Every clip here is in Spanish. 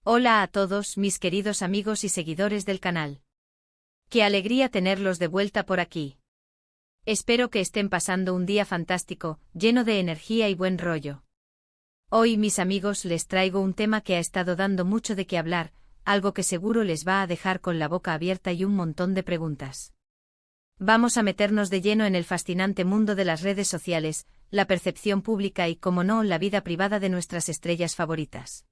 Hola a todos mis queridos amigos y seguidores del canal. Qué alegría tenerlos de vuelta por aquí. Espero que estén pasando un día fantástico, lleno de energía y buen rollo. Hoy, mis amigos, les traigo un tema que ha estado dando mucho de qué hablar, algo que seguro les va a dejar con la boca abierta y un montón de preguntas. Vamos a meternos de lleno en el fascinante mundo de las redes sociales, la percepción pública y, como no, la vida privada de nuestras estrellas favoritas.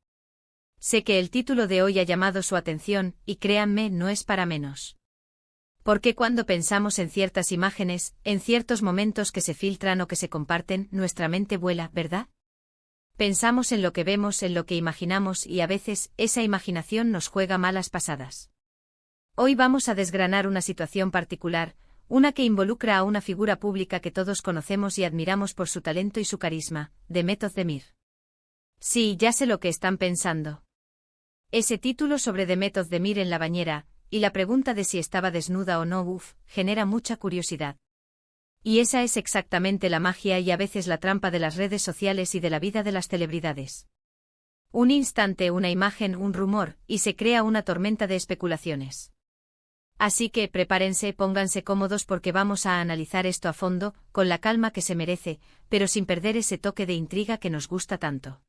Sé que el título de hoy ha llamado su atención, y créanme, no es para menos. Porque cuando pensamos en ciertas imágenes, en ciertos momentos que se filtran o que se comparten, nuestra mente vuela, ¿verdad? Pensamos en lo que vemos, en lo que imaginamos y a veces, esa imaginación nos juega malas pasadas. Hoy vamos a desgranar una situación particular, una que involucra a una figura pública que todos conocemos y admiramos por su talento y su carisma, Demet Özdemir. Sí, ya sé lo que están pensando. Ese título sobre Demet Özdemir en la bañera, y la pregunta de si estaba desnuda o no, genera mucha curiosidad. Y esa es exactamente la magia y a veces la trampa de las redes sociales y de la vida de las celebridades. Un instante, una imagen, un rumor, y se crea una tormenta de especulaciones. Así que prepárense, pónganse cómodos porque vamos a analizar esto a fondo, con la calma que se merece, pero sin perder ese toque de intriga que nos gusta tanto.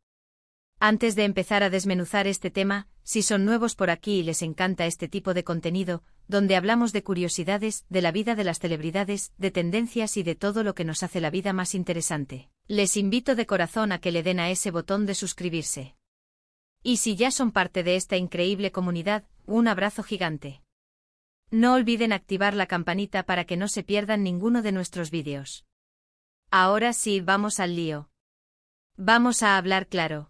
Antes de empezar a desmenuzar este tema, si son nuevos por aquí y les encanta este tipo de contenido, donde hablamos de curiosidades, de la vida de las celebridades, de tendencias y de todo lo que nos hace la vida más interesante, les invito de corazón a que le den a ese botón de suscribirse. Y si ya son parte de esta increíble comunidad, un abrazo gigante. No olviden activar la campanita para que no se pierdan ninguno de nuestros vídeos. Ahora sí, vamos al lío. Vamos a hablar claro.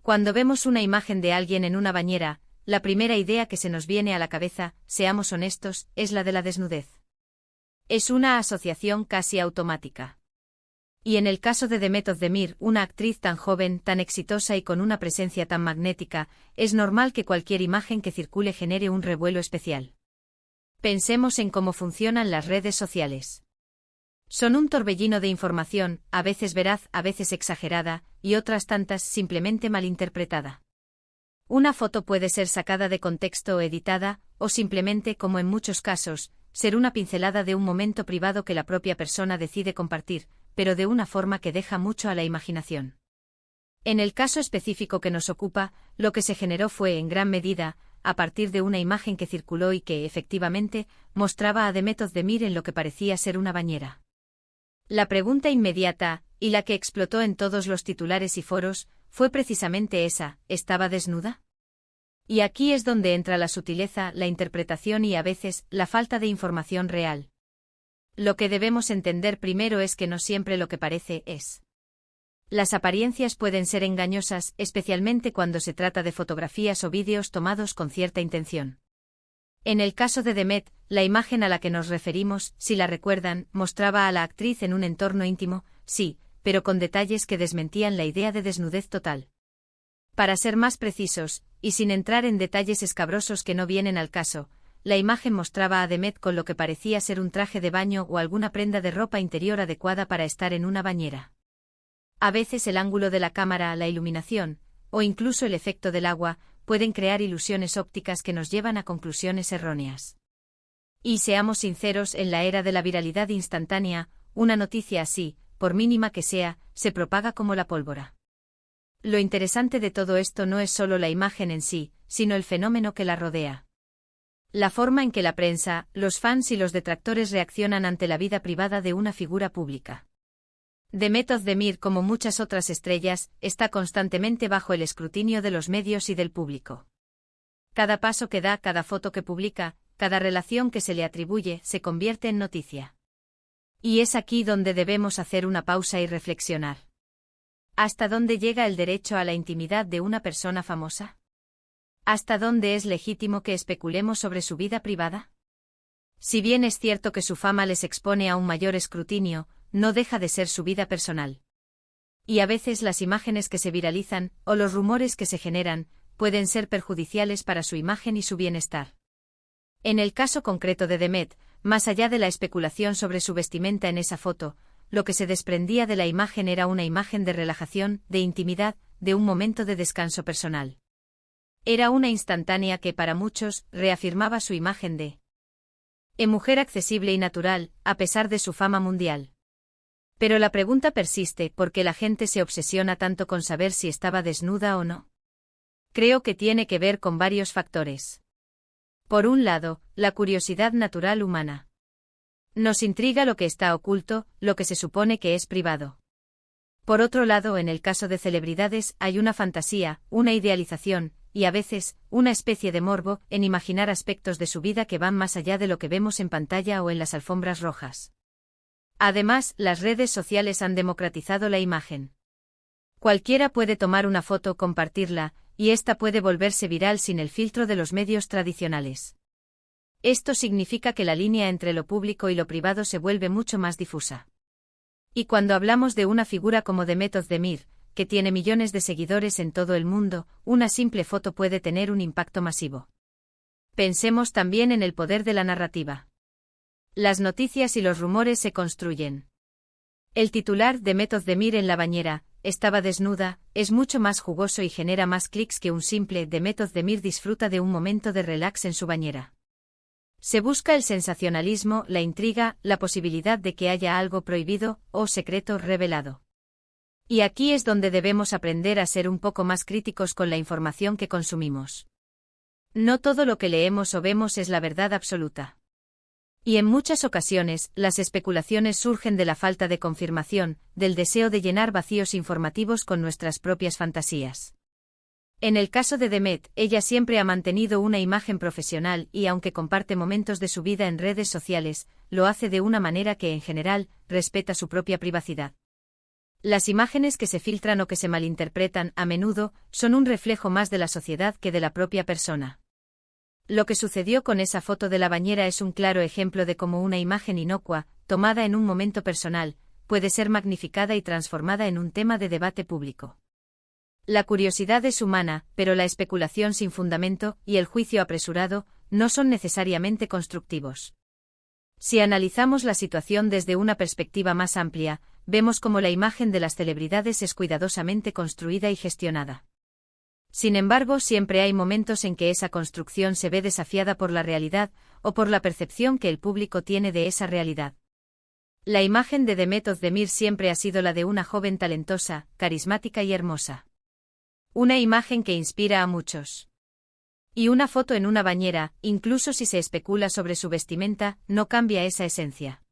Cuando vemos una imagen de alguien en una bañera, la primera idea que se nos viene a la cabeza, seamos honestos, es la de la desnudez. Es una asociación casi automática. Y en el caso de Demet Özdemir, una actriz tan joven, tan exitosa y con una presencia tan magnética, es normal que cualquier imagen que circule genere un revuelo especial. Pensemos en cómo funcionan las redes sociales. Son un torbellino de información, a veces veraz, a veces exagerada, y otras tantas simplemente malinterpretada. Una foto puede ser sacada de contexto o editada, o simplemente, como en muchos casos, ser una pincelada de un momento privado que la propia persona decide compartir, pero de una forma que deja mucho a la imaginación. En el caso específico que nos ocupa, lo que se generó fue, en gran medida, a partir de una imagen que circuló y que, efectivamente, mostraba a Demet Özdemir en lo que parecía ser una bañera. La pregunta inmediata, y la que explotó en todos los titulares y foros, fue precisamente esa: ¿estaba desnuda? Y aquí es donde entra la sutileza, la interpretación y a veces, la falta de información real. Lo que debemos entender primero es que no siempre lo que parece es. Las apariencias pueden ser engañosas, especialmente cuando se trata de fotografías o vídeos tomados con cierta intención. En el caso de Demet, la imagen a la que nos referimos, si la recuerdan, mostraba a la actriz en un entorno íntimo, sí, pero con detalles que desmentían la idea de desnudez total. Para ser más precisos, y sin entrar en detalles escabrosos que no vienen al caso, la imagen mostraba a Demet con lo que parecía ser un traje de baño o alguna prenda de ropa interior adecuada para estar en una bañera. A veces el ángulo de la cámara, la iluminación, o incluso el efecto del agua, pueden crear ilusiones ópticas que nos llevan a conclusiones erróneas. Y seamos sinceros, en la era de la viralidad instantánea, una noticia así, por mínima que sea, se propaga como la pólvora. Lo interesante de todo esto no es solo la imagen en sí, sino el fenómeno que la rodea. La forma en que la prensa, los fans y los detractores reaccionan ante la vida privada de una figura pública. Demet Özdemir, como muchas otras estrellas, está constantemente bajo el escrutinio de los medios y del público. Cada paso que da, cada foto que publica, cada relación que se le atribuye, se convierte en noticia. Y es aquí donde debemos hacer una pausa y reflexionar. ¿Hasta dónde llega el derecho a la intimidad de una persona famosa? ¿Hasta dónde es legítimo que especulemos sobre su vida privada? Si bien es cierto que su fama les expone a un mayor escrutinio, no deja de ser su vida personal. Y a veces las imágenes que se viralizan, o los rumores que se generan, pueden ser perjudiciales para su imagen y su bienestar. En el caso concreto de Demet, más allá de la especulación sobre su vestimenta en esa foto, lo que se desprendía de la imagen era una imagen de relajación, de intimidad, de un momento de descanso personal. Era una instantánea que para muchos reafirmaba su imagen de mujer accesible y natural, a pesar de su fama mundial. Pero la pregunta persiste: ¿por qué la gente se obsesiona tanto con saber si estaba desnuda o no? Creo que tiene que ver con varios factores. Por un lado, la curiosidad natural humana. Nos intriga lo que está oculto, lo que se supone que es privado. Por otro lado, en el caso de celebridades hay una fantasía, una idealización, y a veces, una especie de morbo, en imaginar aspectos de su vida que van más allá de lo que vemos en pantalla o en las alfombras rojas. Además, las redes sociales han democratizado la imagen. Cualquiera puede tomar una foto, compartirla, y esta puede volverse viral sin el filtro de los medios tradicionales. Esto significa que la línea entre lo público y lo privado se vuelve mucho más difusa. Y cuando hablamos de una figura como Demet Özdemir, que tiene millones de seguidores en todo el mundo, una simple foto puede tener un impacto masivo. Pensemos también en el poder de la narrativa. Las noticias y los rumores se construyen. El titular Demet Özdemir en la bañera, estaba desnuda, es mucho más jugoso y genera más clics que un simple Demet Özdemir disfruta de un momento de relax en su bañera. Se busca el sensacionalismo, la intriga, la posibilidad de que haya algo prohibido o secreto revelado. Y aquí es donde debemos aprender a ser un poco más críticos con la información que consumimos. No todo lo que leemos o vemos es la verdad absoluta. Y en muchas ocasiones, las especulaciones surgen de la falta de confirmación, del deseo de llenar vacíos informativos con nuestras propias fantasías. En el caso de Demet, ella siempre ha mantenido una imagen profesional y aunque comparte momentos de su vida en redes sociales, lo hace de una manera que en general, respeta su propia privacidad. Las imágenes que se filtran o que se malinterpretan, a menudo, son un reflejo más de la sociedad que de la propia persona. Lo que sucedió con esa foto de la bañera es un claro ejemplo de cómo una imagen inocua, tomada en un momento personal, puede ser magnificada y transformada en un tema de debate público. La curiosidad es humana, pero la especulación sin fundamento y el juicio apresurado no son necesariamente constructivos. Si analizamos la situación desde una perspectiva más amplia, vemos cómo la imagen de las celebridades es cuidadosamente construida y gestionada. Sin embargo, siempre hay momentos en que esa construcción se ve desafiada por la realidad o por la percepción que el público tiene de esa realidad. La imagen de Demet Özdemir siempre ha sido la de una joven talentosa, carismática y hermosa. Una imagen que inspira a muchos. Y una foto en una bañera, incluso si se especula sobre su vestimenta, no cambia esa esencia.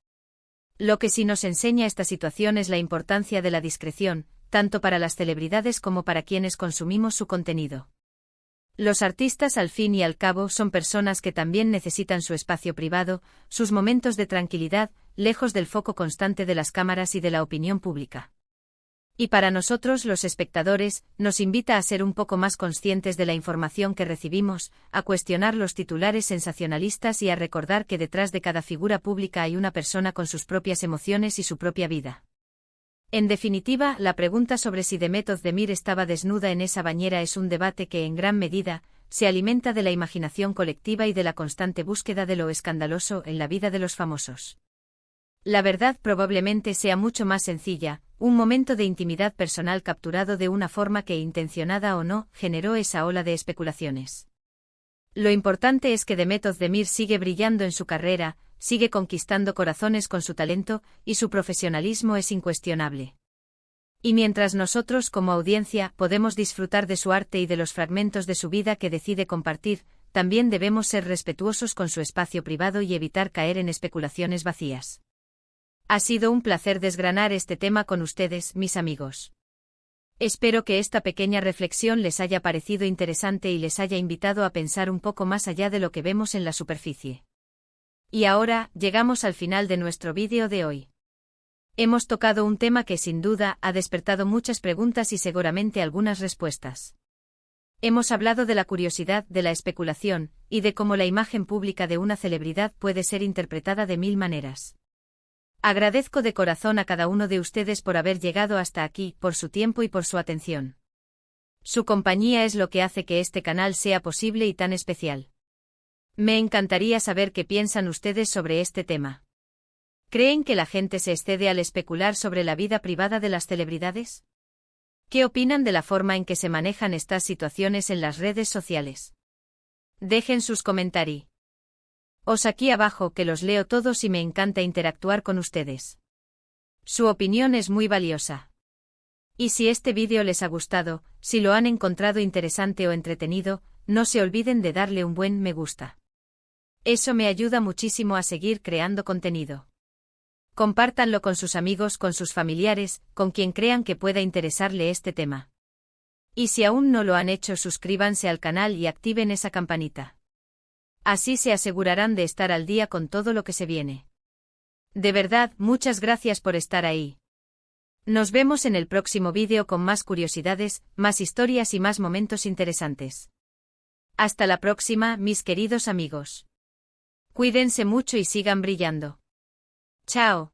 Lo que sí nos enseña esta situación es la importancia de la discreción, tanto para las celebridades como para quienes consumimos su contenido. Los artistas al fin y al cabo son personas que también necesitan su espacio privado, sus momentos de tranquilidad, lejos del foco constante de las cámaras y de la opinión pública. Y para nosotros los espectadores, nos invita a ser un poco más conscientes de la información que recibimos, a cuestionar los titulares sensacionalistas y a recordar que detrás de cada figura pública hay una persona con sus propias emociones y su propia vida. En definitiva, la pregunta sobre si Demet Özdemir estaba desnuda en esa bañera es un debate que en gran medida se alimenta de la imaginación colectiva y de la constante búsqueda de lo escandaloso en la vida de los famosos. La verdad probablemente sea mucho más sencilla, un momento de intimidad personal capturado de una forma que, intencionada o no, generó esa ola de especulaciones. Lo importante es que Demet Özdemir sigue brillando en su carrera, sigue conquistando corazones con su talento, y su profesionalismo es incuestionable. Y mientras nosotros como audiencia podemos disfrutar de su arte y de los fragmentos de su vida que decide compartir, también debemos ser respetuosos con su espacio privado y evitar caer en especulaciones vacías. Ha sido un placer desgranar este tema con ustedes, mis amigos. Espero que esta pequeña reflexión les haya parecido interesante y les haya invitado a pensar un poco más allá de lo que vemos en la superficie. Y ahora, llegamos al final de nuestro vídeo de hoy. Hemos tocado un tema que sin duda ha despertado muchas preguntas y seguramente algunas respuestas. Hemos hablado de la curiosidad, de la especulación, y de cómo la imagen pública de una celebridad puede ser interpretada de mil maneras. Agradezco de corazón a cada uno de ustedes por haber llegado hasta aquí, por su tiempo y por su atención. Su compañía es lo que hace que este canal sea posible y tan especial. Me encantaría saber qué piensan ustedes sobre este tema. ¿Creen que la gente se excede al especular sobre la vida privada de las celebridades? ¿Qué opinan de la forma en que se manejan estas situaciones en las redes sociales? Dejen sus comentarios. Os aquí abajo que los leo todos y me encanta interactuar con ustedes. Su opinión es muy valiosa. Y si este vídeo les ha gustado, si lo han encontrado interesante o entretenido, no se olviden de darle un buen me gusta. Eso me ayuda muchísimo a seguir creando contenido. Compártanlo con sus amigos, con sus familiares, con quien crean que pueda interesarle este tema. Y si aún no lo han hecho, suscríbanse al canal y activen esa campanita. Así se asegurarán de estar al día con todo lo que se viene. De verdad, muchas gracias por estar ahí. Nos vemos en el próximo vídeo con más curiosidades, más historias y más momentos interesantes. Hasta la próxima, mis queridos amigos. Cuídense mucho y sigan brillando. Chao.